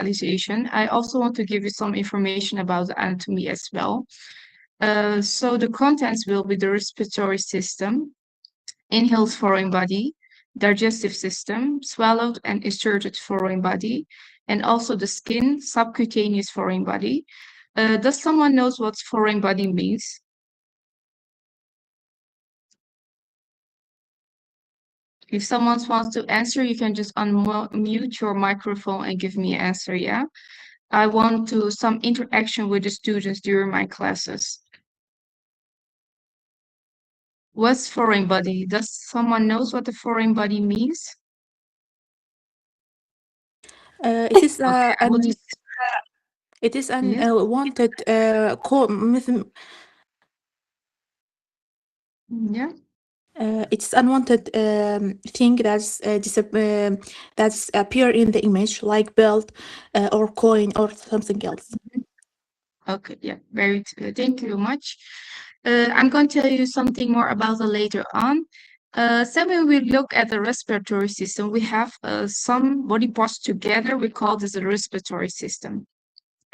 visualization, I also want to give you some information about the anatomy as well. So the contents will be the respiratory system, inhaled foreign body, digestive system, swallowed and inserted foreign body, and also the skin, subcutaneous foreign body. Does someone knows what foreign body means? If someone wants to answer, you can just unmute your microphone and give me an answer, yeah? I want to some interaction with the students during my classes. What's foreign body? Does someone knows what the foreign body means? It is Okay, I will an just yes. wanted Yeah. it's unwanted thing that's appear in the image, like belt or coin or something else. Okay, yeah, thank you very much. I'm going to tell you something more about it later on. So when we look at the respiratory system, we have some body parts together. We call this the respiratory system.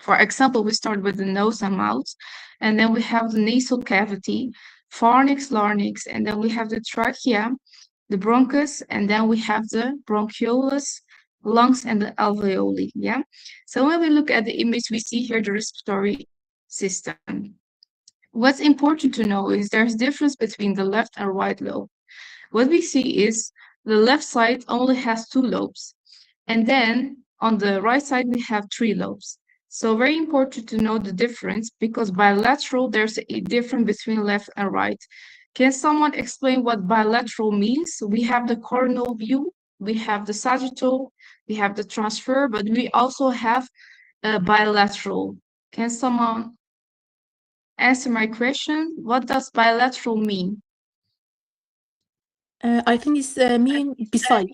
For example, we start with the nose and mouth, and then we have the nasal cavity, pharynx, larynx, and then we have the trachea, the bronchus, and then we have the bronchioles, lungs, and the alveoli. Yeah. So when we look at the image, we see here the respiratory system. What's important to know is there's difference between the left and right lobe. What we see is the left side only has two lobes, and then on the right side we have three lobes. So very important to know the difference because bilateral there's a difference between left and right. Can someone explain what bilateral means? We have the coronal view, we have the sagittal, we have the transfer, but we also have a bilateral. Can someone answer my question? What does bilateral mean? I think it's mean beside.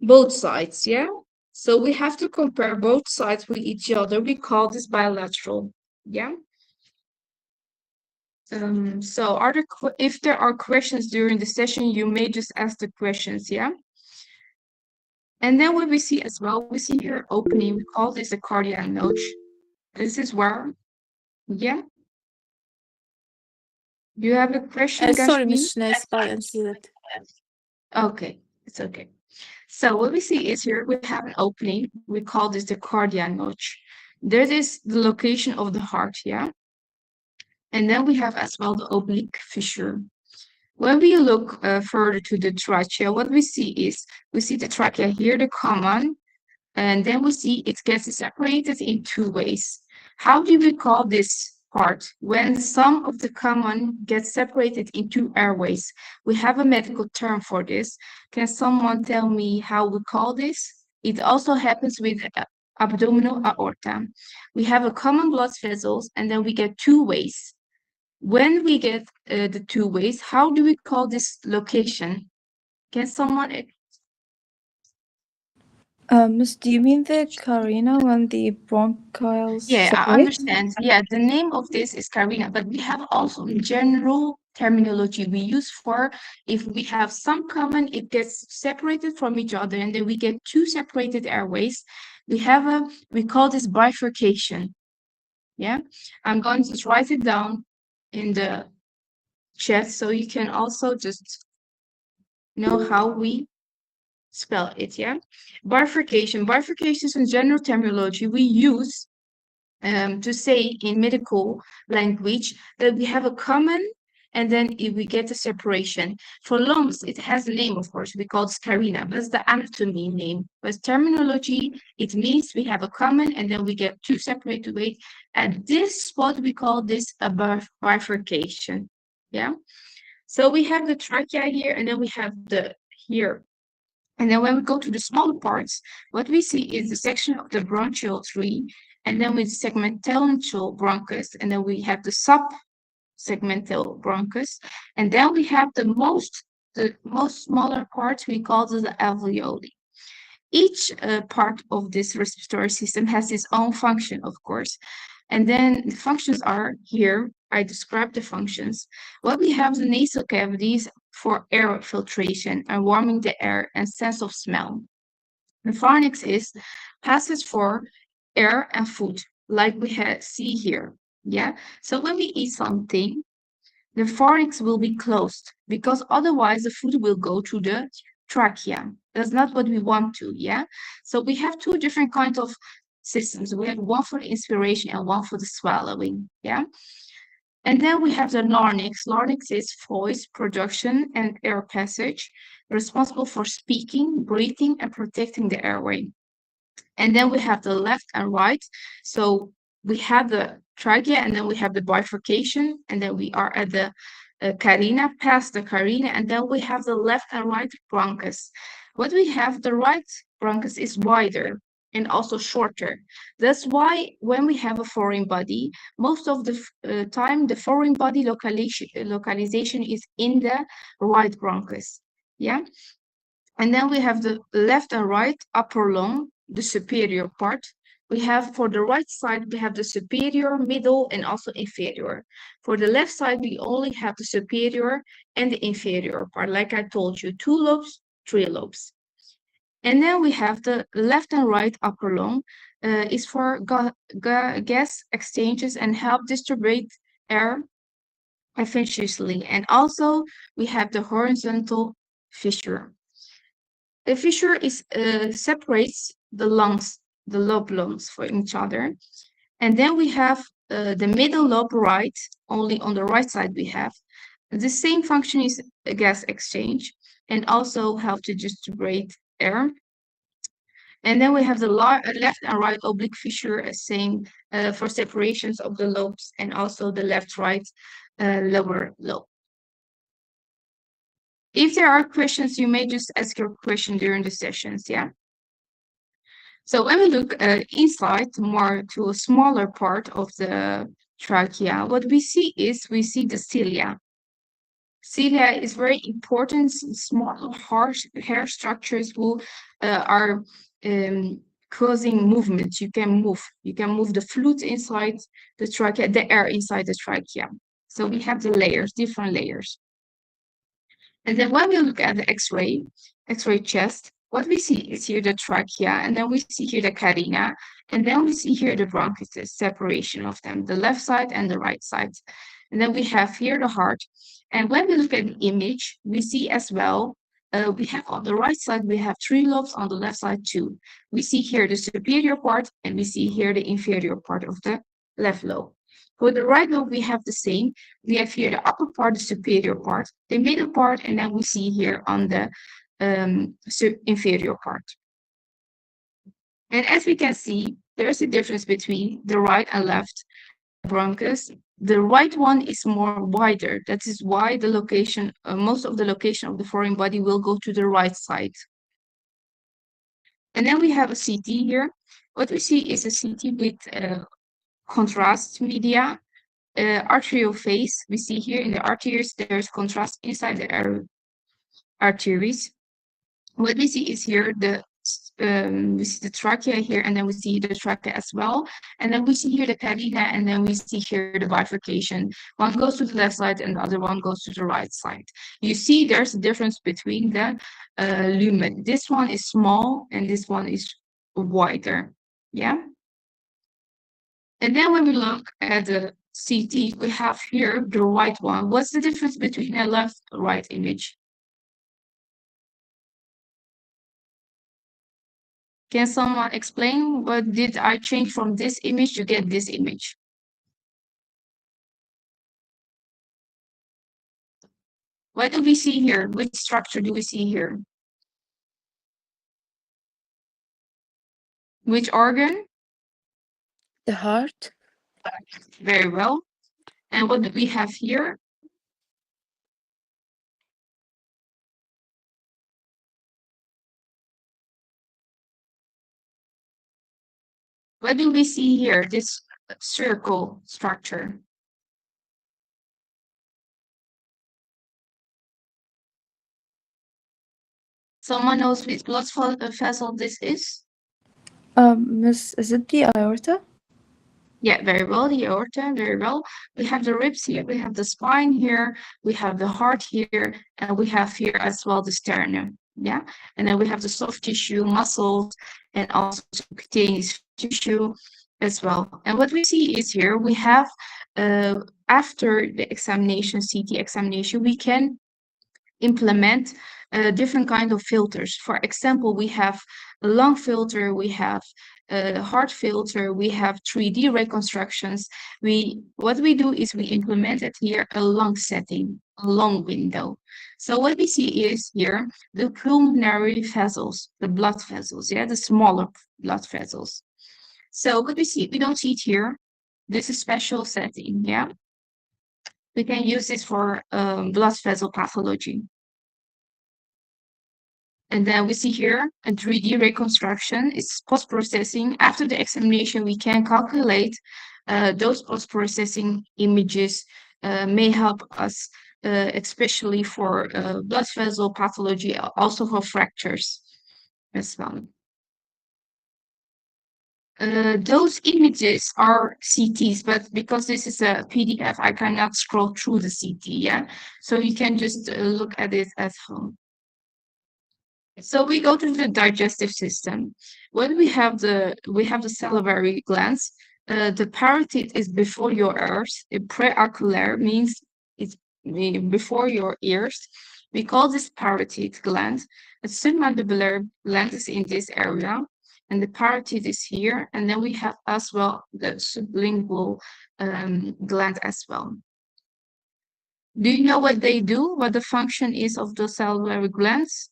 Both sides, yeah? So we have to compare both sides with each other. We call this bilateral, yeah? So if there are questions during the session, you may just ask the questions, yeah? And then what we see as well, we see here opening, we call this a cardiac notch. This is where, yeah? You have a question, Sorry, Kashmir? Miss Nesba, and see that. Okay, it's okay. So what we see is here we have an opening. We call this the cardiac notch. There is the location of the heart, yeah? And then we have as well the oblique fissure. When we look further to the trachea, what we see is we see the trachea here, the common, and then we see it gets separated in two ways. How do we call this part? When some of the common gets separated in two airways, we have a medical term for this. Can someone tell me how we call this? It also happens with abdominal aorta. We have a common blood vessels, and then we get two ways. When we get the two ways, how do we call this location? Can someone Miss, do you mean the carina when the bronchioles Yeah, I separate? understand. Yeah, the name of this is Karina, but we have also general terminology we use for if we have some common, it gets separated from each other, and then we get two separated airways. We call this bifurcation. Yeah, I'm going to write it down in the chat so you can also just know how we spell it. Yeah, bifurcation. Bifurcation is a general terminology we use to say in medical language that we have a common and then if we get a separation. For lungs, it has a name, of course, we call it carina, but it's the anatomy name. But terminology, it means we have a common and then we get two separated ways. At this spot, we call this a bifurcation. Yeah. So we have the trachea here and then we have the here. And then when we go to the smaller parts, what we see is the section of the bronchial tree, and then with segmental bronchus, and then we have the subsegmental bronchus, and then we have the most smaller part we call the alveoli. Each part of this respiratory system has its own function, of course. And then the functions are here. I described the functions. What we have the nasal cavities for air filtration and warming the air and sense of smell. The pharynx is passage for air and food, like we see here. Yeah. So when we eat something, the pharynx will be closed because otherwise the food will go to the trachea. That's not what we want to. Yeah. So we have two different kinds of systems. We have one for the inspiration and one for the swallowing. Yeah. And then we have the larynx. Larynx is voice production and air passage, responsible for speaking, breathing, and protecting the airway. And then we have the left and right. So we have the trachea, and then we have the bifurcation, and then we are at the carina, past the carina, and then we have the left and right bronchus. What we have, the right bronchus is wider and also shorter. That's why when we have a foreign body, most of the time the foreign body localization is in the right bronchus. Yeah. And then we have the left and right upper lung, the superior part. We have for the right side, we have the superior, middle, and also inferior. For the left side, we only have the superior and the inferior part. Like I told you, 2 lobes, 3 lobes. And then we have the left and right upper lung is for gas exchanges and help distribute air efficiently. And also we have the horizontal fissure. The fissure is separates the lungs, the lobe lungs from each other. And then we have the middle lobe right, only on the right side we have. The same function is a gas exchange and also help to distribute air. And then we have the left and right oblique fissure, same for separations of the lobes and also the left-right lower lobe. If there are questions, you may just ask your question during the sessions, yeah? So when we look inside more to a smaller part of the trachea, what we see is we see the cilia. Cilia is very important, small harsh hair structures who are causing movement. You can move the fluid inside the trachea, the air inside the trachea. So we have the layers, different layers. And then when we look at the X-ray chest, what we see is here the trachea, and then we see here the carina, and then we see here the bronchitis, separation of them, the left side and the right side. And then we have here the heart. And when we look at the image, we see as well, we have on the right side, we have 3 lobes, on the left side, 2. We see here the superior part, and we see here the inferior part of the left lobe. For the right lobe, we have the same. We have here the upper part, the superior part, the middle part, and then we see here on the inferior part. And as we can see, there's a difference between the right and left bronchus. The right one is more wider. That is why the location, most of the location of the foreign body will go to the right side. And then we have a CT here. What we see is a CT with contrast media. Arterial phase, we see here in the arteries, there's contrast inside the arteries. What we see is here we see the trachea here, and then we see the trachea as well. And then we see here the carina, and then we see here the bifurcation. One goes to the left side and the other one goes to the right side. You see there's a difference between the lumen. This one is small and this one is wider. Yeah. And then when we look at the CT, we have here the right one. What's the difference between a left and right image? Can someone explain what did I change from this image to get this image? What do we see here? Which structure do we see here? Which organ? The heart. Very well. And what do we have here? What do we see here? This circle structure. Someone knows which blood vessel this is? Miss, is it the aorta? Yeah, very well, the aorta, very well. We have the ribs here, we have the spine here, we have the heart here, and we have here as well the sternum. yeah. And then we have the soft tissue, muscles, and also subcutaneous tissue as well. And what we see is here we have after the examination, CT examination, we can implement different kind of filters. For example, we have a lung filter, we have a heart filter, we have 3D reconstructions. What we do is we implemented here a lung setting, a lung window. So what we see is here the pulmonary vessels, the blood vessels, yeah, the smaller blood vessels. So what we see, we don't see it here. This is special setting, yeah. We can use this for blood vessel pathology. And then we see here a 3D reconstruction. It's post-processing. After the examination, we can calculate those post-processing images may help us, especially for blood vessel pathology, also for fractures as well. Those images are CTs, but because this is a PDF, I cannot scroll through the CT, yeah? So you can just look at it at home. So we go to the digestive system. When we have the salivary glands, the parotid is before your ears. The preocular means it's before your ears. We call this parotid gland. The submandibular gland is in this area, and the parotid is here. And then we have as well the sublingual gland as well. Do you know what they do? What the function is of the salivary glands?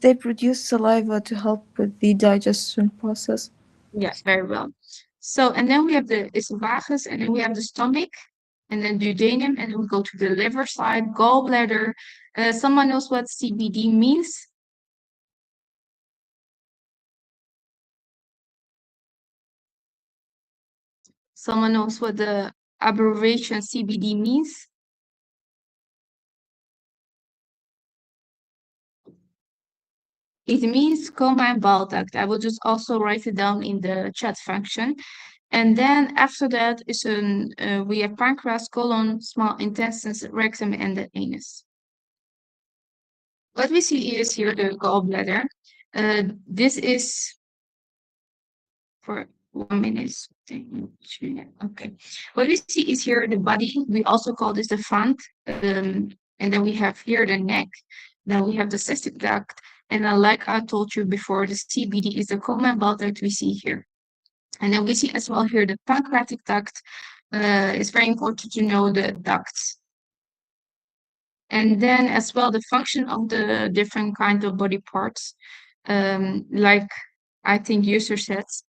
They produce saliva to help with the digestion process. Yes, very well. So, and then we have the esophagus, and then we have the stomach, and then duodenum, and then we go to the liver side, gallbladder. Someone knows what CBD means? Someone knows what the abbreviation CBD means? It means combined bile duct. I will just also write it down in the chat function. And then after that is we have pancreas, colon, small intestines, rectum, and the anus. What we see is here the gallbladder. This is for 1 minute. Okay. What we see is here the body. We also call this the front. And then we have here the neck. Then we have the cystic duct. And then, like I told you before, the CBD is the common bile duct we see here. And then we see as well here the pancreatic duct. It's very important to know the ducts. And then as well the function of the different kind of body parts, like I think user says,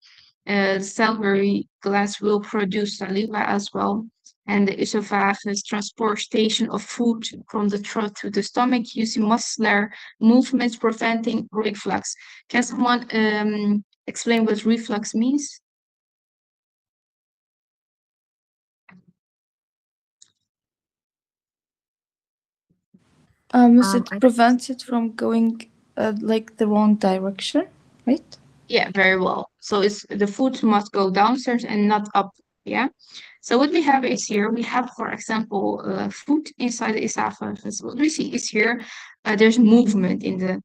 the salivary glands will produce saliva as well, and the esophagus transportation of food from the throat to the stomach using muscular movements preventing reflux. Can someone explain what reflux means? It prevents it from going like the wrong direction, right? Yeah, very well. So it's the food must go downstairs and not up. Yeah. So what we have is here, we have, for example, food inside the esophagus. What we see is here, there's movement in the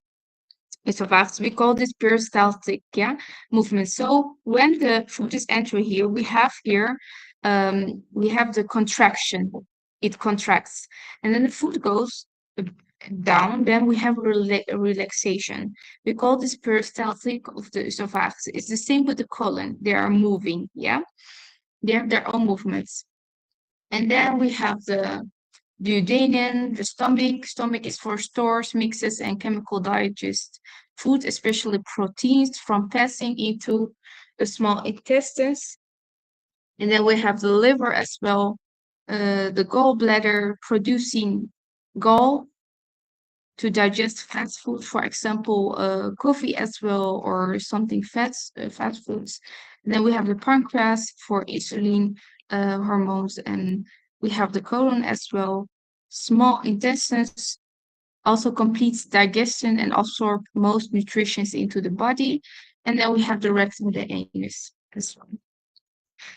esophagus. We call this peristaltic, yeah, movement. So when the food is entering here, we have here, we have the contraction. It contracts, and then the food goes down. Then we have a relaxation. We call this peristaltic of the esophagus. It's the same with the colon. They are moving, yeah. They have their own movements. And then we have the duodenum, the stomach. Stomach is for stores, mixes, and chemical digest food, especially proteins from passing into the small intestines. And then we have the liver as well, the gallbladder producing gall to digest fast food, for example, coffee as well, or something fat foods. And then we have the pancreas for insulin hormones, and we have the colon as well. Small intestines also completes digestion and absorb most nutrition into the body. And then we have the rectum, the anus as well.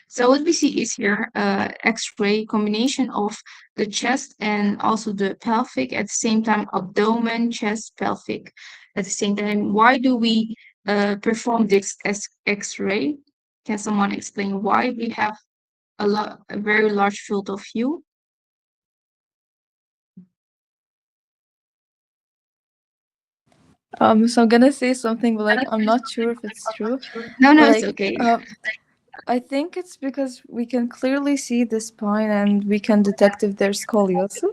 So what we see is here X-ray combination of the chest and also the pelvic at the same time, abdomen, chest, pelvic at the same time. Why do we perform this as X-ray? Can someone explain why we have a very large field of view? So I'm gonna say something, but like I'm not sure if it's true. No, it's Like, okay. I think it's because we can clearly see the spine and we can detect if there's scoliosis.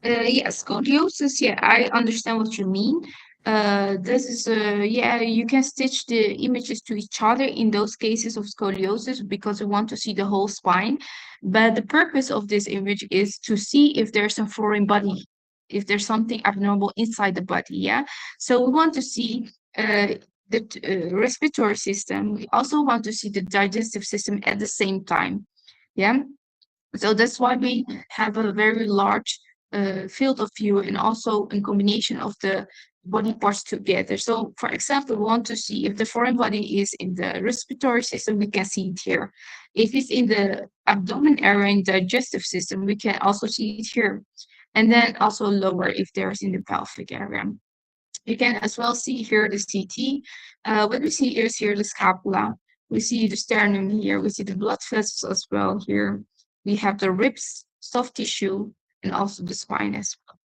Yes, scoliosis. Yeah, I understand what you mean. This is yeah, you can stitch the images to each other in those cases of scoliosis because we want to see the whole spine. But the purpose of this image is to see if there's a foreign body, if there's something abnormal inside the body. Yeah, so we want to see the respiratory system. We also want to see the digestive system at the same time. Yeah. So that's why we have a very large field of view and also in combination of the body parts together. So for example, we want to see if the foreign body is in the respiratory system, we can see it here. If it's in the abdomen area in digestive system, we can also see it here. And then also lower if there's in the pelvic area. You can as well see here the CT. What we see is here the scapula. We see the sternum here. We see the blood vessels as well here. We have the ribs, soft tissue, and also the spine as well.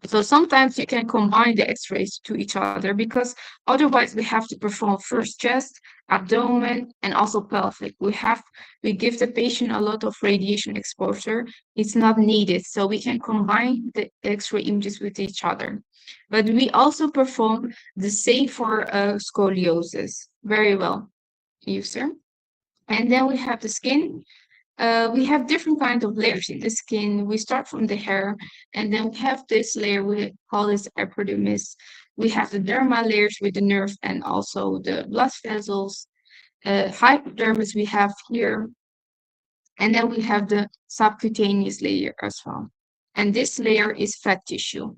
So sometimes you can combine the x-rays to each other because otherwise we have to perform first chest, abdomen, and also pelvic. We give the patient a lot of radiation exposure. It's not needed. So we can combine the x-ray images with each other. But we also perform the same for scoliosis. Very well, user. And then we have the skin. We have different kinds of layers in the skin. We start from the hair, and then we have this layer, we call this epidermis. We have the dermal layers with the nerve and also the blood vessels. Hypodermis we have here, and then we have the subcutaneous layer as well. And this layer is fat tissue,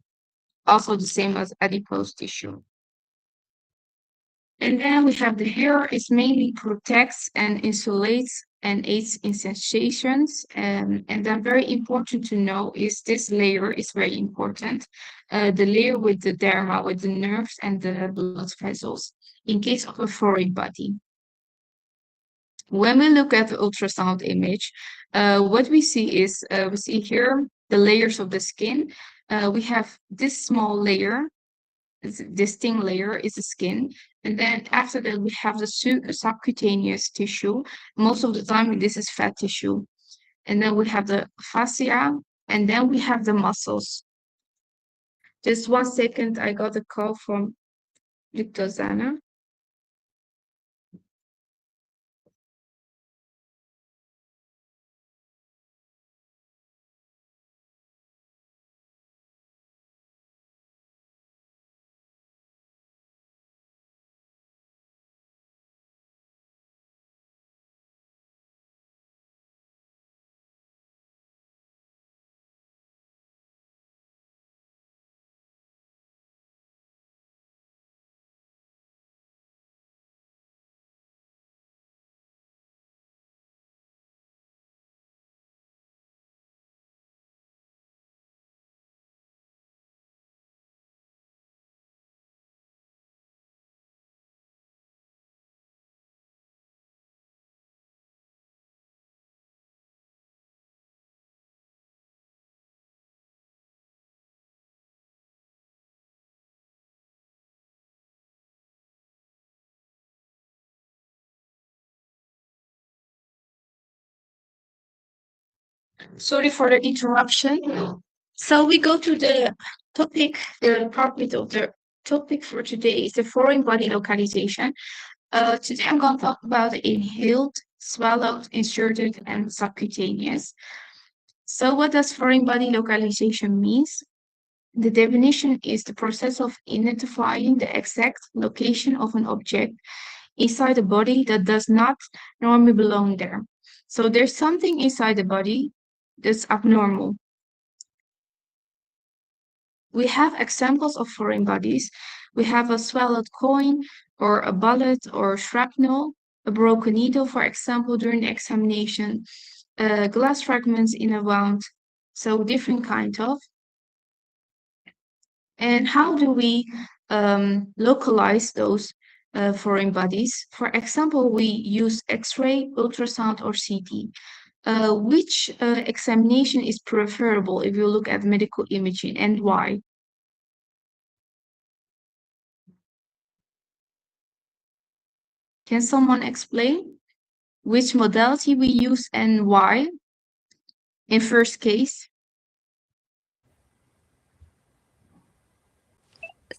also the same as adipose tissue. And then we have the hair, it mainly protects and insulates and aids in sensations. And then very important to know is this layer is very important. The layer with the derma, with the nerves and the blood vessels, in case of a foreign body. When we look at the ultrasound image, what we see is, we see here the layers of the skin. We have this small layer, this thin layer is the skin. And then after that, we have the subcutaneous tissue. Most of the time, this is fat tissue. And then we have the fascia, and then we have the muscles. Just 1 second, I got a call from Dr. Sorry for the interruption. So we go to the topic, the topic of the topic for today is the foreign body localization. Today I'm going to talk about inhaled, swallowed, inserted, and subcutaneous. So what does foreign body localization means? The definition is the process of identifying the exact location of an object inside the body that does not normally belong there. So there's something inside the body that's abnormal. We have examples of foreign bodies. We have a swallowed coin, or a bullet or shrapnel, a broken needle, for example, during the examination, glass fragments in a wound, so different kind of. And how do we localize those foreign bodies? For example, we use X-ray, ultrasound, or CT. Which examination is preferable if you look at medical imaging, and why? Can someone explain which modality we use and why in first case?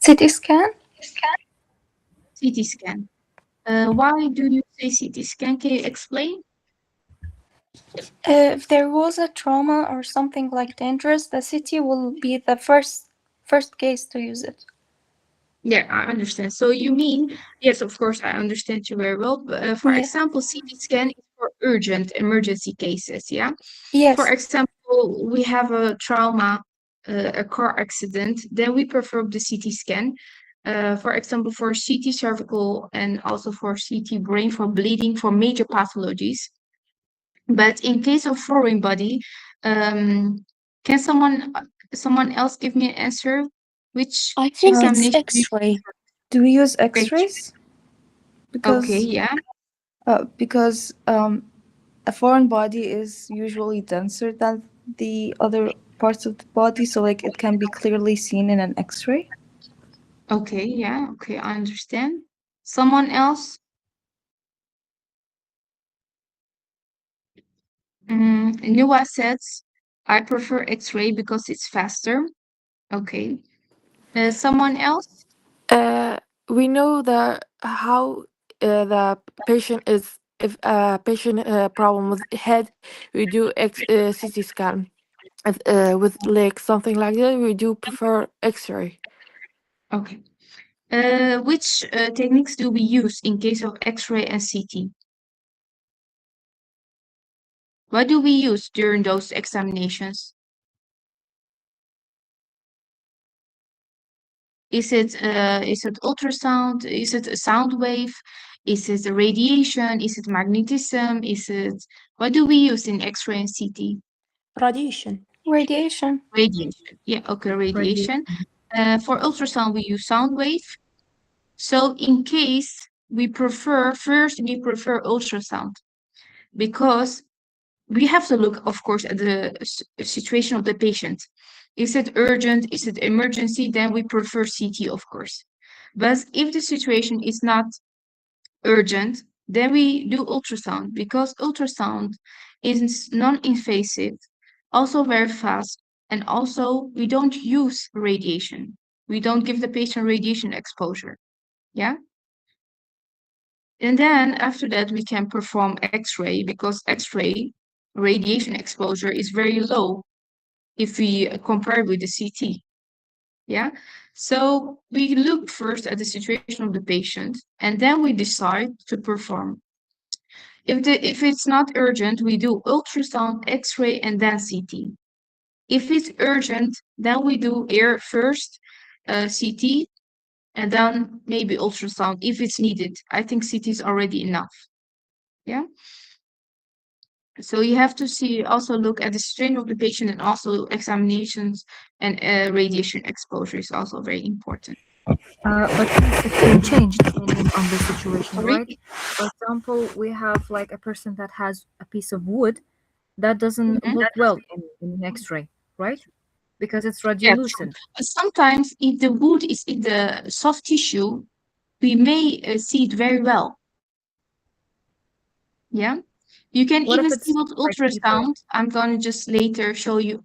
CT scan? CT scan. Why do you say CT scan? Can you explain? If there was a trauma or something like dangerous, the CT will be the first case to use it. Yeah, I understand. So you mean, yes, of course, I understand you very well. But, for Yeah. example, CT scan is for urgent emergency cases, yeah? For Yes. example, we have a trauma, a car accident, then we perform the CT scan. For example, for CT cervical and also for CT brain for bleeding for major pathologies. But in case of foreign body, can someone else give me an answer? Which I think it's examination do you X-ray. Do we use prefer? X-rays? Okay, Because yeah. because a foreign body is usually denser than the other parts of the body, so like it can be clearly seen in an X-ray. Okay, yeah. Okay, I understand. Someone else? Nuwa says, I prefer X-ray because it's faster. Okay. Someone else? Uh, we know the how the patient is. If a patient problem with head, we do CT scan. If with leg something like that, we do prefer X-ray. Okay. Which techniques do we use in case of X-ray and CT? What do we use during those examinations? Is it ultrasound? Is it a sound wave? Is it a radiation? Is it magnetism? Is it what do we use in X-ray and CT? Radiation. Radiation. Radiation. Yeah, okay, radiation. For ultrasound, we use sound wave. So in case we prefer ultrasound because we have to look, of course, at the situation of the patient. Is it urgent? Is it emergency? Then we prefer CT, of course. But if the situation is not urgent, then we do ultrasound because ultrasound is non-invasive, also very fast, and also we don't use radiation. We don't give the patient radiation exposure. Yeah. And then after that, we can perform X-ray because X-ray radiation exposure is very low if we compare with the CT. Yeah. So we look first at the situation of the patient and then we decide to perform. If it's not urgent, we do ultrasound, X-ray, and then CT. If it's urgent, then we do air first, CT, and then maybe ultrasound if it's needed. I think CT is already enough. Yeah. So you have to see, also look at the strain of the patient and also examinations and radiation exposure is also very important. But it can change depending on the situation, Sorry? right? For example, we have like a person that has a piece of wood that doesn't Mhm. look well in an X-ray, right? Because it's Yeah, true. radiolucent. Sometimes if the wound is in the soft tissue, we may see it very well. Yeah. You can What if even see it's with like paper? ultrasound. I'm gonna just later show you.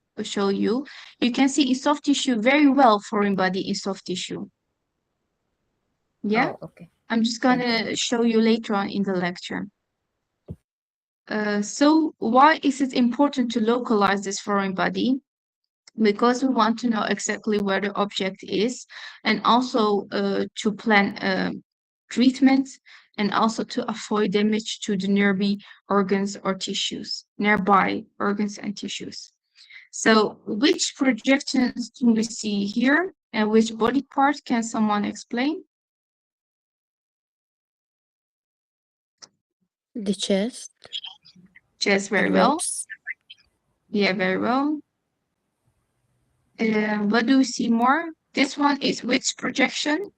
You can see in soft tissue very well foreign body in soft tissue. Yeah. Oh, okay. I'm just Thank you. gonna show you later on in the lecture. So why is it important to localize this foreign body? Because we want to know exactly where the object is and also to plan treatment and also to avoid damage to the nearby organs or tissues, nearby organs and tissues. So which projections do we see here and which body part can someone explain? The chest, Chest, the very well. ribs, Yeah, very well. What do we see more? This one is which projection?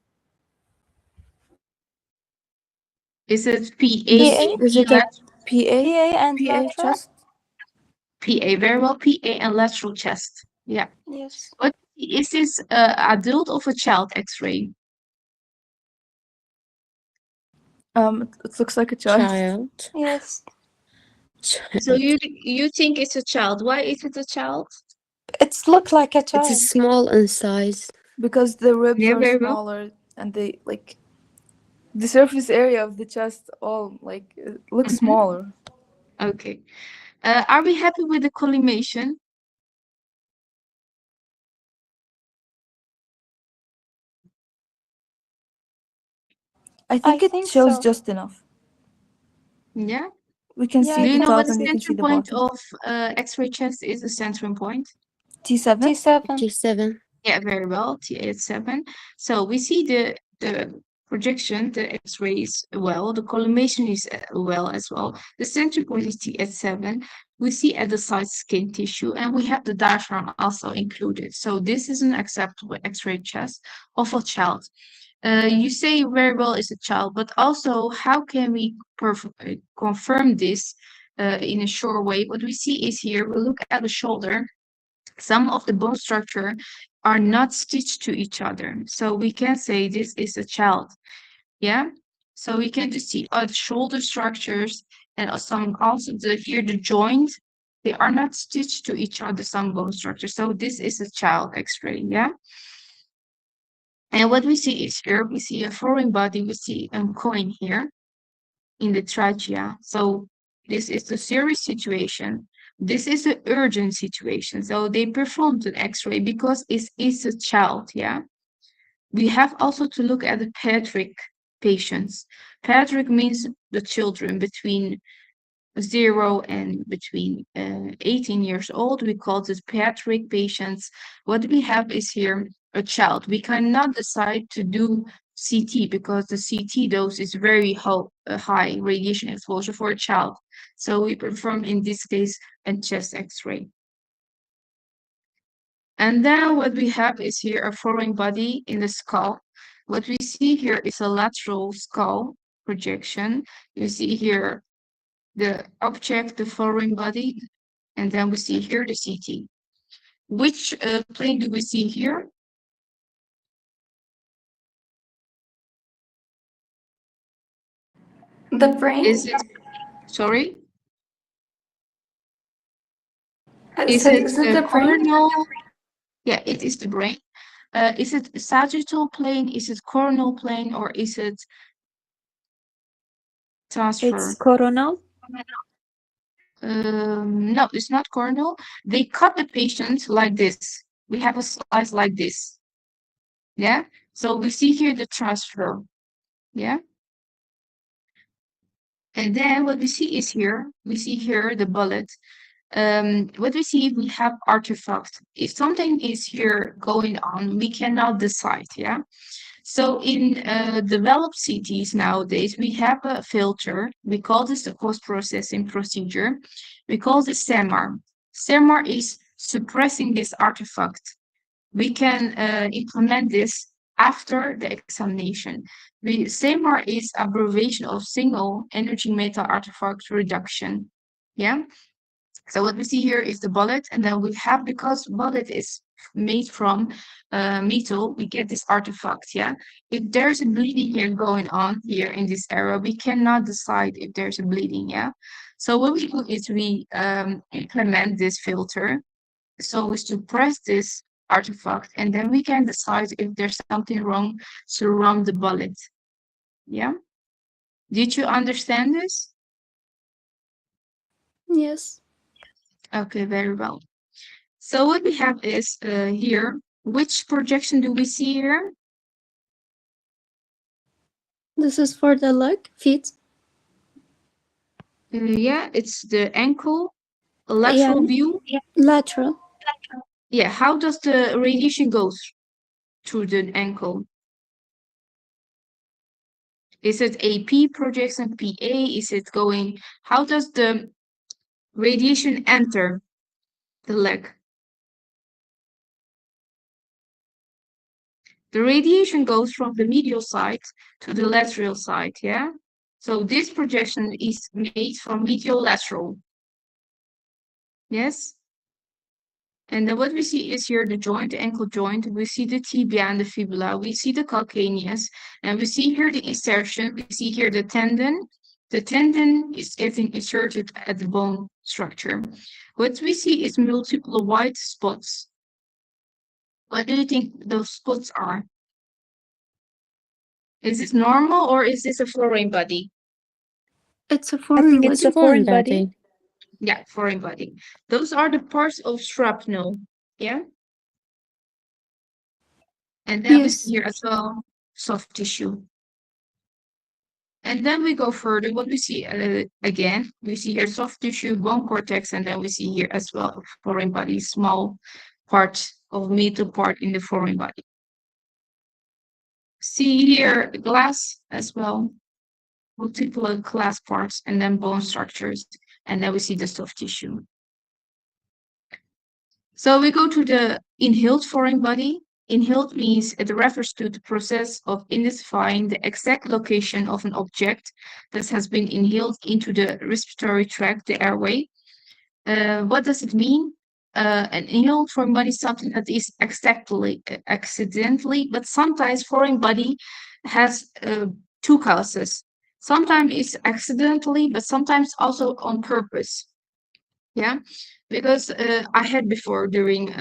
Is it PA, Is it a PA? PA and PA lateral? chest? PA, very well. PA and lateral chest. Yeah. Yes. What is this adult of a child X-ray? It looks like a child. child. Yes. So you think it's a child. Why is it a child? It's look like a It child. is small in size. Because the ribs Yeah, are very well. smaller and they like the surface area of the chest all like it looks Mhm. smaller. Okay. Are we happy with the collimation? I think it think shows so. just enough. Yeah. We can Yeah, see Do you the know what top the and we can see center the point bottom. of X-ray chest is? The centering point. T7? T7. G7. Yeah, very well. T87. So we see the projection, the X-rays well. The collimation is well as well. The center point is T87. We see at the side skin tissue, and we have the diaphragm also included. So this is an acceptable X-ray chest of a child. You say very well is a child, but also how can we confirm this in a sure way? What we see is here, we look at the shoulder. Some of the bone structure are not stitched to each other. So we can say this is a child. Yeah. So we can just see the shoulder structures and some also here the joint. They are not stitched to each other, some bone structures. So this is a child X-ray. Yeah. And what we see is here, we see a foreign body, we see a coin here in the trachea. So this is the serious situation. This is an urgent situation. So they performed an X-ray because it is a child, yeah. We have also to look at the pediatric patients. Pediatric means the children between 0 and between 18 years old. We call this pediatric patients. What we have is here a child. We cannot decide to do CT because the CT dose is very high radiation exposure for a child. So we perform in this case a chest X-ray. And then what we have is here a foreign body in the skull. What we see here is a lateral skull projection. You see here the object, the foreign body, and then we see here the CT. Which plane do we see here? The brain. Is it, sorry? Is it the the brain? coronal? Yeah, it is the brain. Is it sagittal plane? Is it coronal plane? Or is it transfer? It's coronal. No, it's not coronal. They cut the patient like this. We have a slice like this. Yeah. So we see here the transfer. Yeah. And then what we see is here, we see here the bullet. What we see, we have artifact. If something is here going on, we cannot decide. Yeah. So in developed CTs nowadays, we have a filter. We call this the post-processing procedure. We call this SEMAR. SEMAR is suppressing this artifact. We can implement this after the examination. The SEMAR is abbreviation of single energy metal artifact reduction. Yeah. So what we see here is the bullet, and then we have, because bullet is made from metal, we get this artifact, yeah? If there's a bleeding here going on here in this area, we cannot decide if there's a bleeding, yeah? So what we do is we implement this filter. So we suppress this artifact, and then we can decide if there's something wrong surround the bullet, yeah? Did you understand this? Yes. Okay, very well. So what we have is here, which projection do we see here? This is for the leg, feet. Yeah, it's the ankle, lateral Yeah. view. Lateral. Yeah, how does the radiation go through the ankle? Is it AP projection, PA? Is it going, how does the radiation enter the leg? The radiation goes from the medial side to the lateral side, yeah? So this projection is made from medial lateral. Yes? And then what we see is here the joint, the ankle joint. We see the tibia and the fibula. We see the calcaneus. And we see here the insertion. We see here the tendon. The tendon is getting inserted at the bone structure. What we see is multiple white spots. What do you think those spots are? Is this normal or is this a foreign body? It's a I foreign think it's body. a foreign body. Yeah, foreign body. Those are the parts of shrapnel. Yeah. And then we see Yes. here as well soft tissue. And then we go further. What we see again, we see here soft tissue, bone cortex, and then we see here as well foreign body, small part of metal part in the foreign body. See here glass as well, multiple glass parts, and then bone structures, and then we see the soft tissue. So we go to the inhaled foreign body. Inhaled means it refers to the process of identifying the exact location of an object that has been inhaled into the respiratory tract, the airway. What does it mean? An inhaled foreign body is something that is exactly accidentally, but sometimes foreign body has two causes. Sometimes it's accidentally, but sometimes also on purpose. Yeah, because I had before during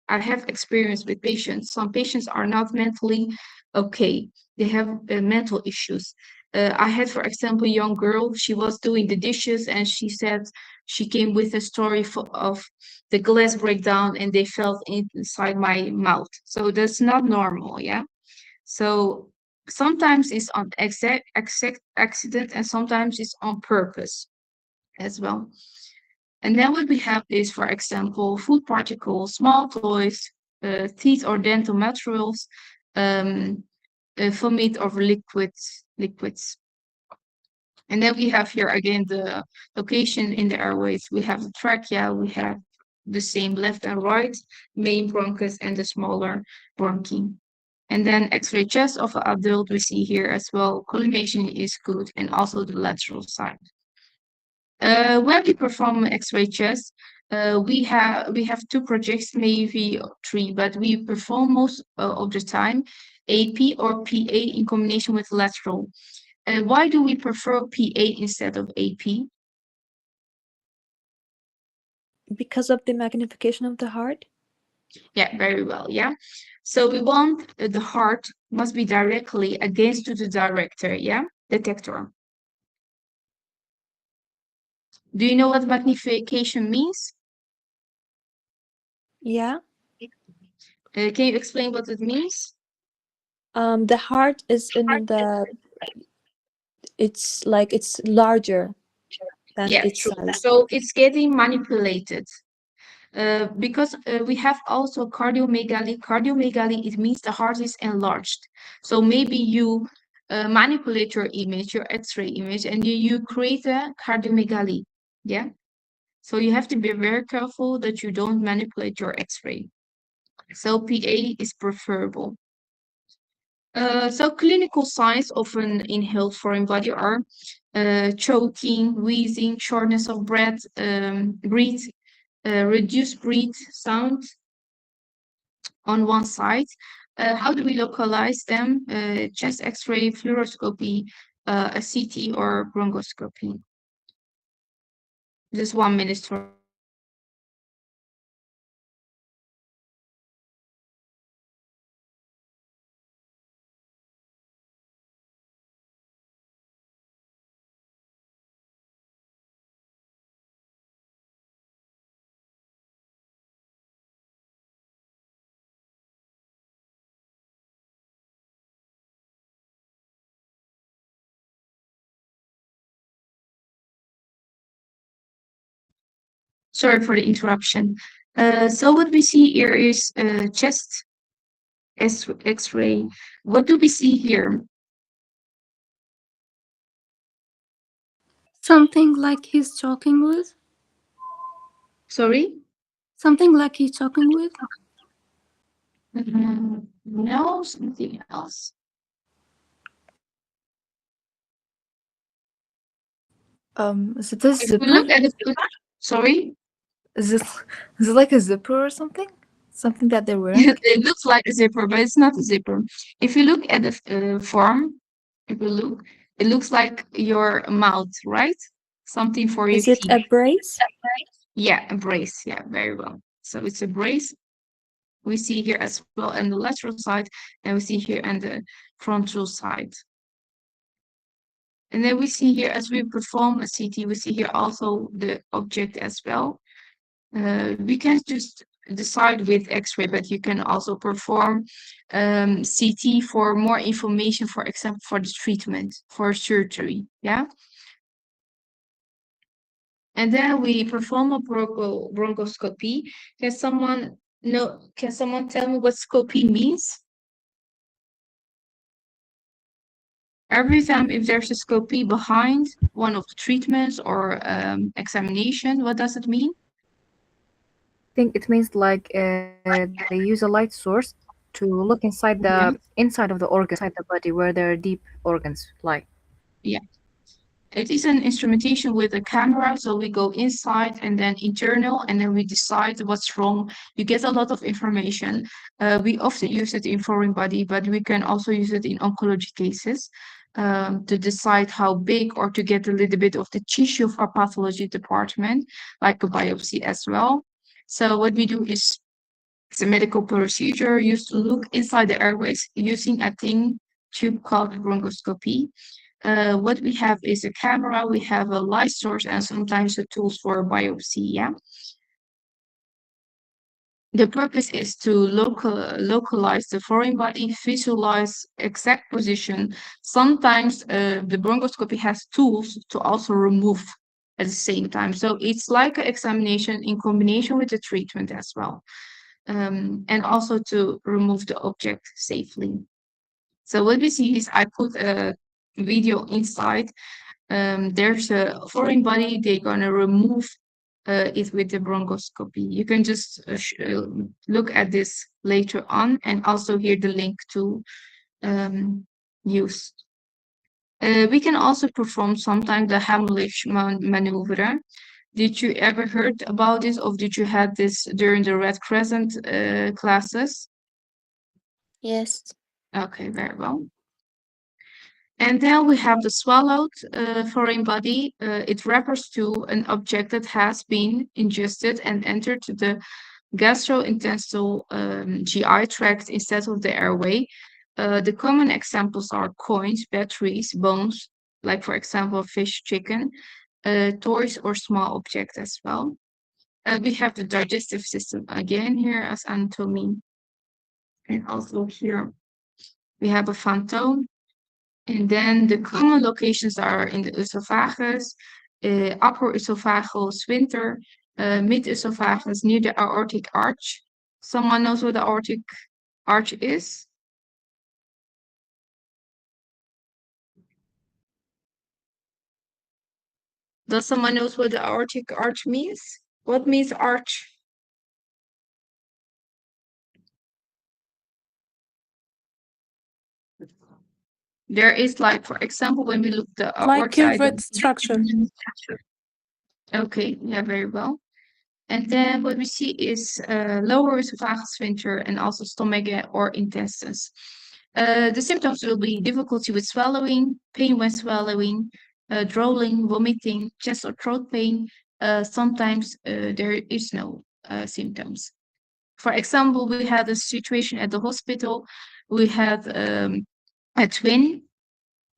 I have experience with patients. Some patients are not mentally okay. They have mental issues. I had, for example, a young girl. She was doing the dishes, and she said she came with a story of the glass breakdown, and they felt inside my mouth. So that's not normal. Yeah. So sometimes it's on exact accident, and sometimes it's on purpose as well. And then what we have is, for example, food particles, small toys, teeth or dental materials, um, vomit or liquids. And then we have here again the location in the airways. We have the trachea, we have the same left and right, main bronchus and the smaller bronchi. And then X-ray chest of an adult we see here as well. Collimation is good, and also the lateral side. When we perform X-ray chest, we have two projects, maybe three, but we perform most of the time AP or PA in combination with lateral. Why do we prefer PA instead of AP? Because of the magnification of the heart. Yeah, very well. Yeah. So we want the heart must be directly against to the director. Yeah, detector. Do you know what magnification means? Yeah. Can you explain what it means? The heart is in the. It's like it's larger than Yeah, its true. size. So it's getting manipulated. Because we have also cardiomegaly. Cardiomegaly, it means the heart is enlarged. So maybe you manipulate your image, your X-ray image, and you create a cardiomegaly. Yeah. So you have to be very careful that you don't manipulate your X-ray. So PA is preferable. So clinical signs of an inhaled foreign body are choking, wheezing, shortness of breath, breathe, reduced breath sound on one side. How do we localize them? Chest X-ray, fluoroscopy, a CT, or bronchoscopy. Just 1 minute for. Sorry for the interruption. So what we see here is chest X-ray. What do we see here? Something like he's talking with? Sorry? Something like he's talking with? No, something else. Is it a If we zipper? look at the sorry? Is it is it like a zipper or something? Something that they're wearing? It looks like a zipper, but it's not a zipper. If you look at the form, if you look, it looks like your mouth, right? Something for your Is it teeth. a brace? Yeah, a brace. Yeah, very well. So it's a brace. We see here as well on the lateral side, and we see here on the frontal side. And then we see here as we perform a CT, we see here also the object as well. We can just decide with X-ray, but you can also perform CT for more information, for example, for the treatment, for surgery, yeah? And then we perform a bronchoscopy. Can someone tell me what scopy means? Every time if there's a scopy behind one of the treatments or examination, what does it mean? I think it means like they use a light source to look Yeah. inside of the organ, inside the body where there are deep organs, like. Yeah. It is an instrumentation with a camera, so we go inside and then internal, and then we decide what's wrong. You get a lot of information. We often use it in foreign body, but we can also use it in oncology cases to decide how big or to get a little bit of the tissue of our pathology department, like a biopsy as well. So what we do is it's a medical procedure used to look inside the airways using a thin tube called bronchoscopy. What we have is a camera, we have a light source, and sometimes the tools for biopsy, yeah? The purpose is to localize the foreign body, visualize exact position. Sometimes the bronchoscopy has tools to also remove at the same time. So it's like an examination in combination with the treatment as well. And also to remove the object safely. So what we see is I put a video inside. There's a foreign body, they're gonna remove it with the bronchoscopy. You can just look at this later on and also hear the link to use. We can also perform sometimes the Heimlich maneuver. Did you ever heard about this, or did you have this during the Red Crescent classes? Yes. Okay, very well. And then we have the swallowed foreign body. It refers to an object that has been ingested and entered the gastrointestinal GI tract instead of the airway. The common examples are coins, batteries, bones, like for example, fish, chicken, toys, or small objects as well. We have the digestive system again here as anatomy. And also here we have a phantom. And then the common locations are in the esophagus, upper esophageal sphincter, mid-esophagus near the aortic arch. Someone knows what the aortic arch is? Does someone knows what the aortic arch means? What means arch? There is like, for example, when we look the Like aorta. curved structure. Okay, yeah, very well. And then what we see is lower esophageal sphincter and also stomach or intestines. The symptoms will be difficulty with swallowing, pain when swallowing, drooling, vomiting, chest or throat pain. Sometimes there is no symptoms. For example, we had a situation at the hospital. We had a twin.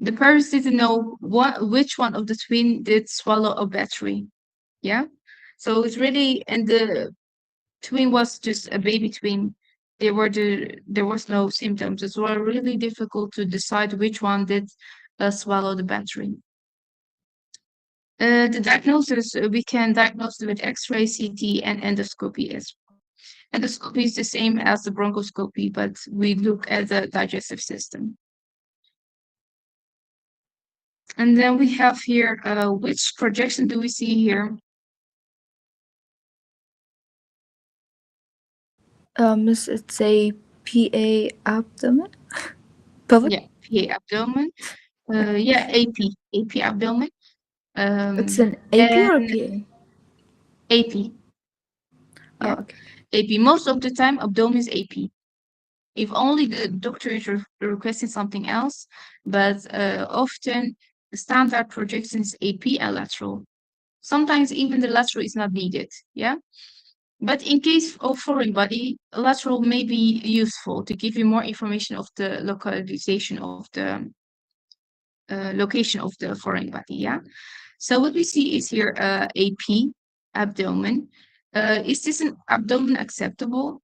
The parents didn't know which one of the twin did swallow a battery. Yeah. So it's really, and the twin was just a baby twin. There was no symptoms. It was really difficult to decide which one did swallow the battery. The diagnosis, we can diagnose with X-ray, CT, and endoscopy as well. Endoscopy is the same as the bronchoscopy, but we look at the digestive system. And then we have here, which projection do we see here? It's a PA abdomen. Pelvic? Yeah, PA abdomen. Yeah, AP abdomen. It's an AP or a And PA? AP. Oh, Yeah, okay. AP. Most of the time, abdomen is AP. If only the doctor is requesting something else, but often the standard projection is AP and lateral. Sometimes even the lateral is not needed. Yeah. But in case of foreign body, lateral may be useful to give you more information of the localization of the location of the foreign body. Yeah. So what we see is here AP abdomen. Is this an abdomen acceptable?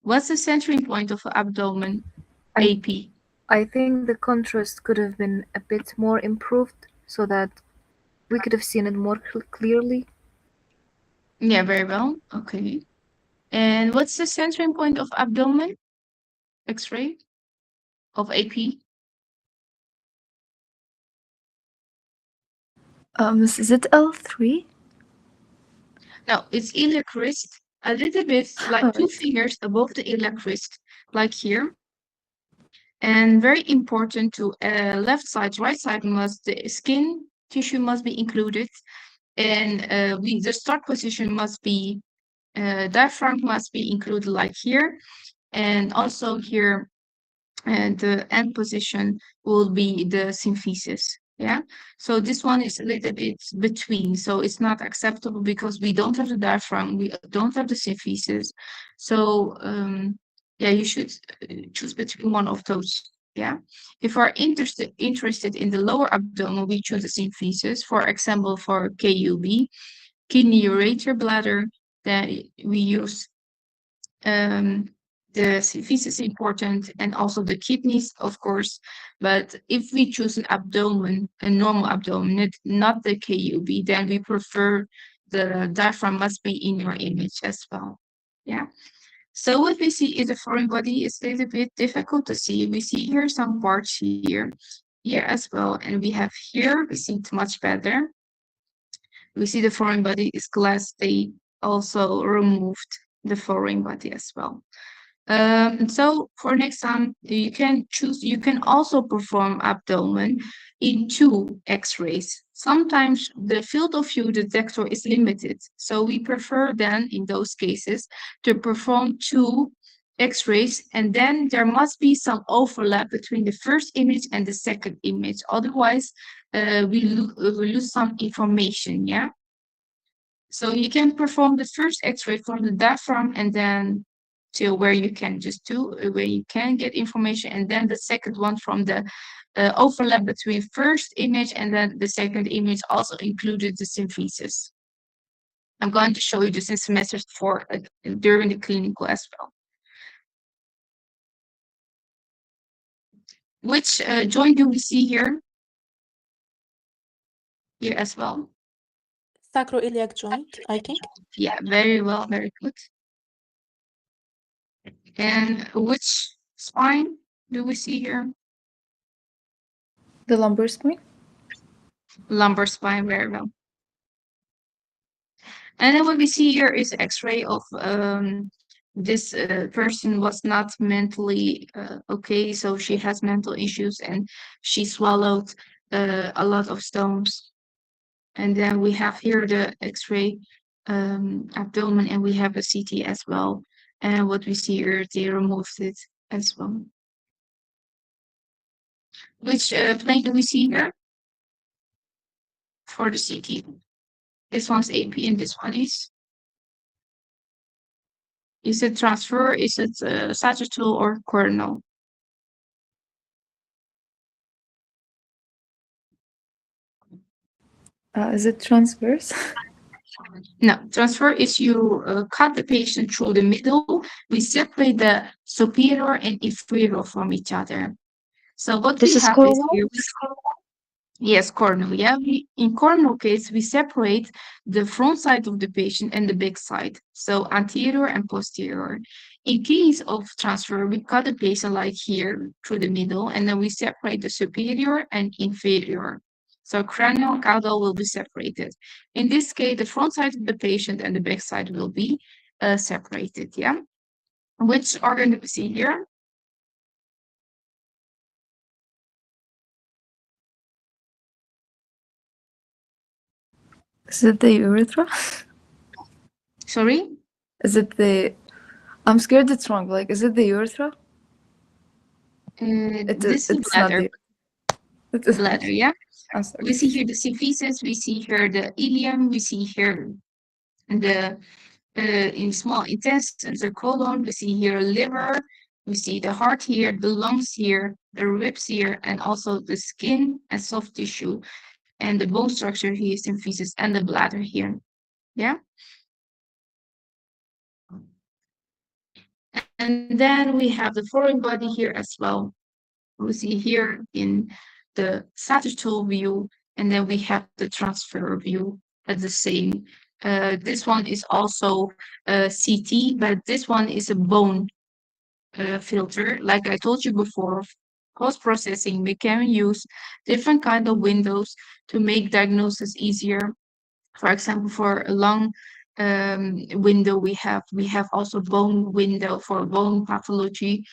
What's the centering point of abdomen? I AP. I think the contrast could have been a bit more improved so that we could have seen it more clearly. Yeah, very well. Okay. And what's the centering point of abdomen? X-ray of AP. Is it L3? No, it's iliac wrist, a little bit like two Alright. fingers above the iliac wrist, like here. And very important to left side, right side the skin tissue must be included, and the start position must be diaphragm must be included, like here, and also here. And the end position will be the symphysis. Yeah. So this one is a little bit between. So it's not acceptable because we don't have the diaphragm, we don't have the symphysis. So yeah, you should choose between one of those. Yeah. If we're interested in the lower abdomen, we choose the symphysis. For example, for KUB, kidney ureter bladder, then we use the symphysis is important, and also the kidneys, of course. But if we choose an abdomen, a normal abdomen, not the KUB, then we prefer the diaphragm must be in your image as well. Yeah. So what we see is the foreign body is a little bit difficult to see. We see here some parts here as well, and we have here, we see it much better. We see the foreign body is glass. They also removed the foreign body as well. So for next time, you can also perform abdomen in two X-rays. Sometimes the field of view detector is limited. So we prefer then in those cases to perform two X-rays, and then there must be some overlap between the first image and the second image. Otherwise, we lose some information, yeah? So you can perform the first X-ray from the diaphragm and then to where you can where you can get information, and then the second one from the overlap between first image and then the second image also included the symphysis. I'm going to show you this in semester 4 during the clinical as well. Which joint do we see here? Here as well. Sacroiliac joint, I think. Yeah, very well, very good. And which spine do we see here? The lumbar spine? Lumbar spine, very well. And then what we see here is X-ray of this person was not mentally okay, so she has mental issues and she swallowed a lot of stones. And then we have here the X-ray abdomen, and we have a CT as well. And what we see here, they removed it as well. Which plane do we see here for the CT? This one's AP and this one is? Is it transfer? Is it sagittal or coronal? Is it transverse? No, transfer is you cut the patient through the middle. We separate the superior and inferior from each other. So what This we is have is coronal? here, Yes, coronal. Yeah, in coronal case, we separate the front side of the patient and the back side, so anterior and posterior. In case of transfer, we cut the patient like here through the middle, and then we separate the superior and inferior. So cranial caudal will be separated. In this case, the front side of the patient and the back side will be separated. Yeah. Which organ do we see here? Is it the urethra? Sorry? Is it the? I'm scared it's wrong. Like, is it the urethra? This is It's not bladder. the. It is, Bladder, yeah. I'm sorry. We see here the symphysis, we see here the ileum, we see here the in small intestines, the colon, we see here liver, we see the heart here, the lungs here, the ribs here, and also the skin and soft tissue, and the bone structure here, symphysis, and the bladder here. Yeah. And then we have the foreign body here as well. We see here in the sagittal view, and then we have the transfer view at the same. This one is also CT, but this one is a bone filter. Like I told you before, post-processing, we can use different kind of windows to make diagnosis easier. For example, for a lung window, we have also bone window for bone pathology.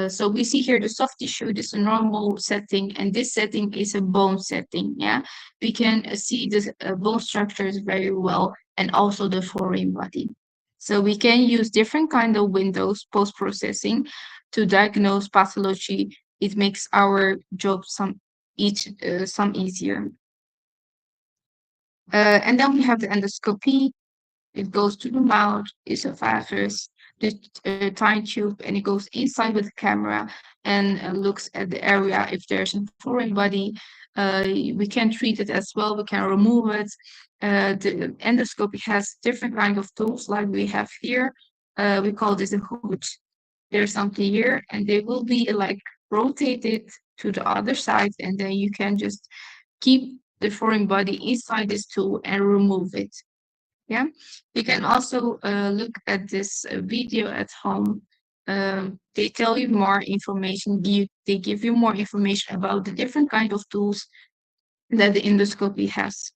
So we see here the soft tissue, this is a normal setting, and this setting is a bone setting. Yeah, we can see the bone structures very well, and also the foreign body. So we can use different kind of windows post-processing to diagnose pathology. It makes our job some easier. And then we have the endoscopy. It goes to the mouth, esophagus, the tiny tube, and it goes inside with the camera and looks at the area. If there's a foreign body, we can treat it as well. We can remove it. The endoscopy has different kind of tools like we have here. We call this a hood. There's something here, and they will be like rotated to the other side, and then you can just keep the foreign body inside this tool and remove it. Yeah, you can also look at this video at home. They tell you more information. They give you more information about the different kind of tools that the endoscopy has.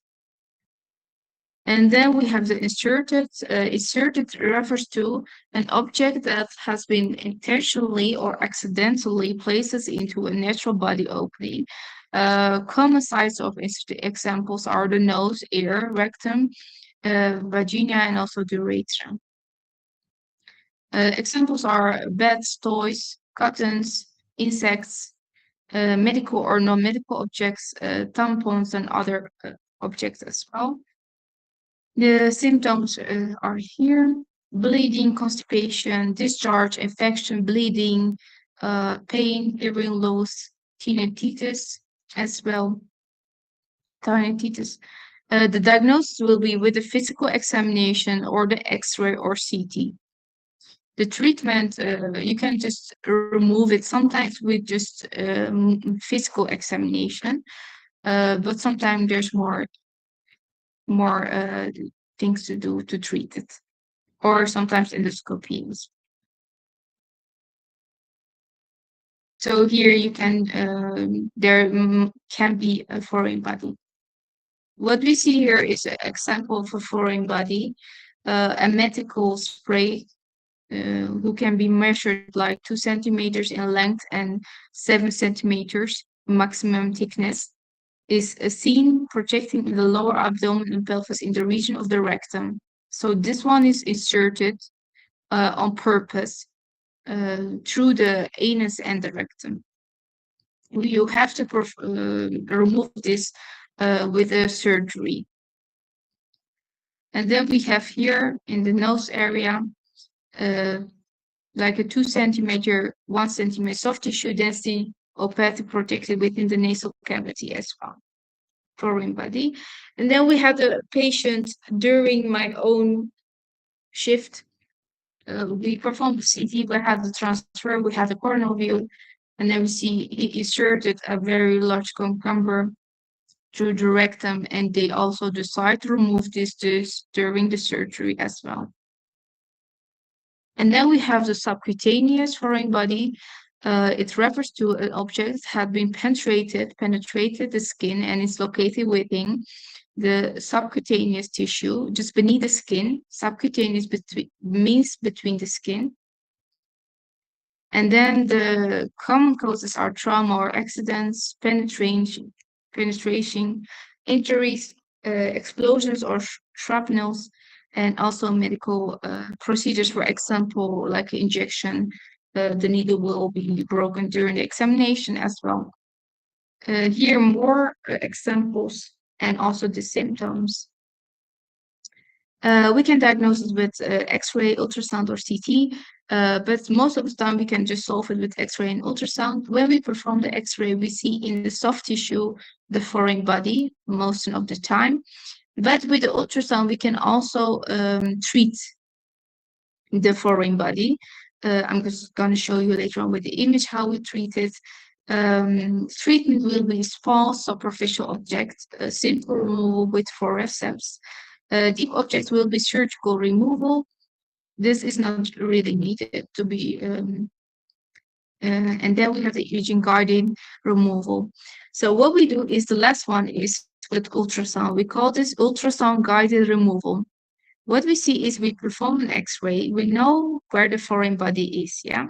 And then we have the inserted. Inserted refers to an object that has been intentionally or accidentally placed into a natural body opening. Common sites of examples are the nose, ear, rectum, vagina, and also the urethra. Examples are beds, toys, cottons, insects, medical or non-medical objects, tampons, and other objects as well. The symptoms are here: bleeding, constipation, discharge, infection, bleeding, pain, hearing loss, tinnitus as well. Tinnitus. The diagnosis will be with a physical examination or the X-ray or CT. The treatment, you can just remove it sometimes with just physical examination, but sometimes there's more things to do to treat it, or sometimes endoscopies. So here you can, there can be a foreign body. What we see here is an example of a foreign body, a medical spray who can be measured like 2 centimeters in length and 7 centimeters maximum thickness, is seen projecting in the lower abdomen and pelvis in the region of the rectum. So this one is inserted on purpose through the anus and the rectum. You have to remove this with a surgery. And then we have here in the nose area like a 2 centimeter, 1 centimeter soft tissue density opaque protected within the nasal cavity as well. Foreign body. And then we had a patient during my own shift. We performed the CT, we had the transfer, we had the coronal view, and then we see he inserted a very large cucumber through the rectum, and they also decide to remove this during the surgery as well. And then we have the subcutaneous foreign body. It refers to an object had been penetrated the skin and is located within the subcutaneous tissue, just beneath the skin. Subcutaneous means between the skin. And then the common causes are trauma or accidents, penetration, injuries, explosions or shrapnels, and also medical procedures. For example, like injection, the needle will be broken during the examination as well. Here more examples and also the symptoms. We can diagnose it with X-ray, ultrasound, or CT, but most of the time we can just solve it with X-ray and ultrasound. When we perform the X-ray, we see in the soft tissue the foreign body most of the time. But with the ultrasound, we can also treat the foreign body. I'm just going to show you later on with the image how we treat it. Treatment will be small superficial objects, simple removal with forceps. Deep objects will be surgical removal. This is not really needed to be, and then we have the imaging guided removal. So what we do is the last one is with ultrasound. We call this ultrasound guided removal. What we see is we perform an X-ray. We know where the foreign body is, yeah?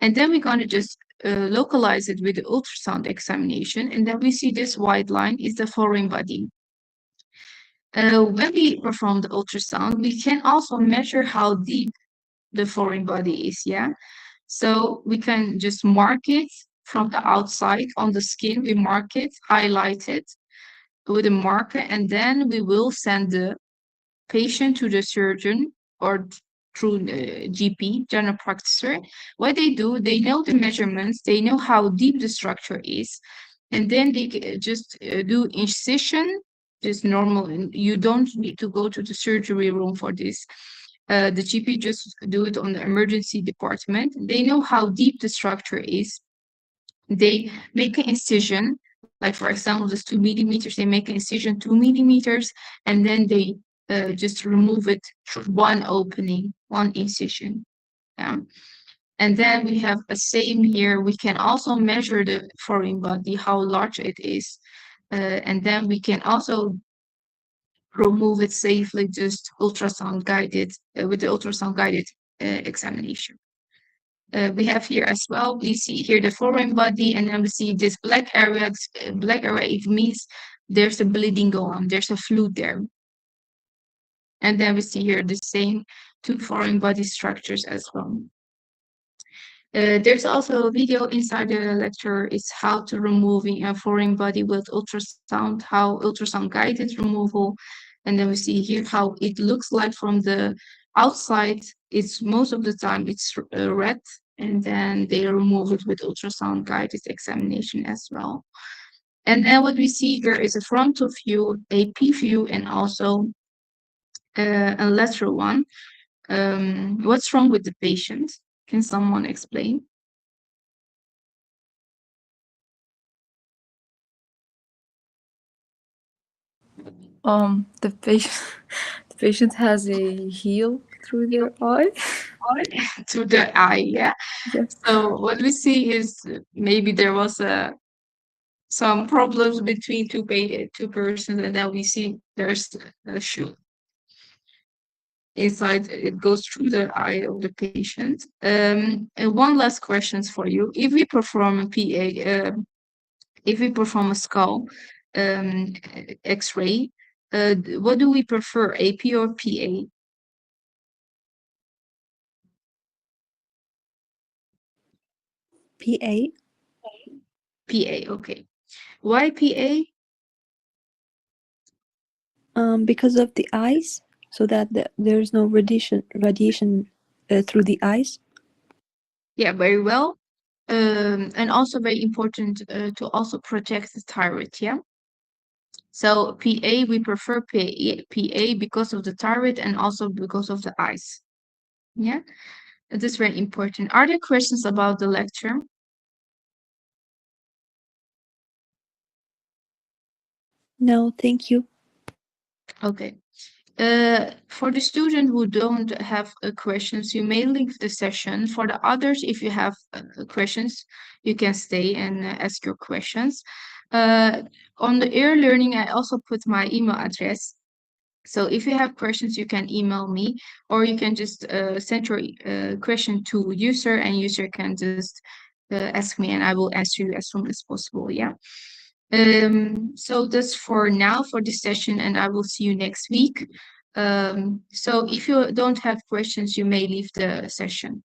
And then we're going to just localize it with the ultrasound examination. And then we see this white line is the foreign body. When we perform the ultrasound, we can also measure how deep the foreign body is, yeah? So we can just mark it from the outside on the skin. We mark it, highlight it with a marker, and then we will send the patient to the surgeon or through the GP, general practitioner. What they do, they know the measurements, they know how deep the structure is, and then they just do incision, just normal, and you don't need to go to the surgery room for this. The GP just do it on the emergency department. They know how deep the structure is. They make an incision, like for example, this 2 millimeters, they make an incision 2 millimeters, and then they just remove it through one opening, one incision. Yeah. And then we have a same here. We can also measure the foreign body, how large it is. And then we can also remove it safely, just ultrasound guided, with the ultrasound guided examination. We have here as well, we see here the foreign body, and then we see this black area. Black area, it means there's a bleeding going on, there's a fluid there. And then we see here the same two foreign body structures as well. There's also a video inside the lecture. It's how to removing a foreign body with ultrasound, how ultrasound guided removal. And then we see here how it looks like from the outside. It's most of the time it's red, and then they remove it with ultrasound guided examination as well. And then what we see here is a frontal view, a P view, and also a lateral one. What's wrong with the patient? Can someone explain? The patient the patient has a heel through their eye. To the eye, yeah. Yes. So what we see is maybe there was some problems between two persons, and then we see there's a shoe inside. It goes through the eye of the patient. And one last question for you: if we perform a PA, if we perform a skull X-ray, what do we prefer, AP or PA? PA. PA, okay. Why PA? Because of the eyes, so that there's no radiation through the eyes. Yeah, very well. And also very important to also protect the thyroid, yeah? So PA, we prefer PA because of the thyroid and also because of the eyes. Yeah, it is very important. Are there questions about the lecture? No, thank you. Okay. For the student who don't have questions, you may leave the session. For the others, if you have questions, you can stay and ask your questions. On the air learning, I also put my email address. So if you have questions, you can email me, or you can just send your question to user, and user can just ask me, and I will answer you as soon as possible. Yeah. So that's for now for this session, and I will see you next week. So if you don't have questions, you may leave the session.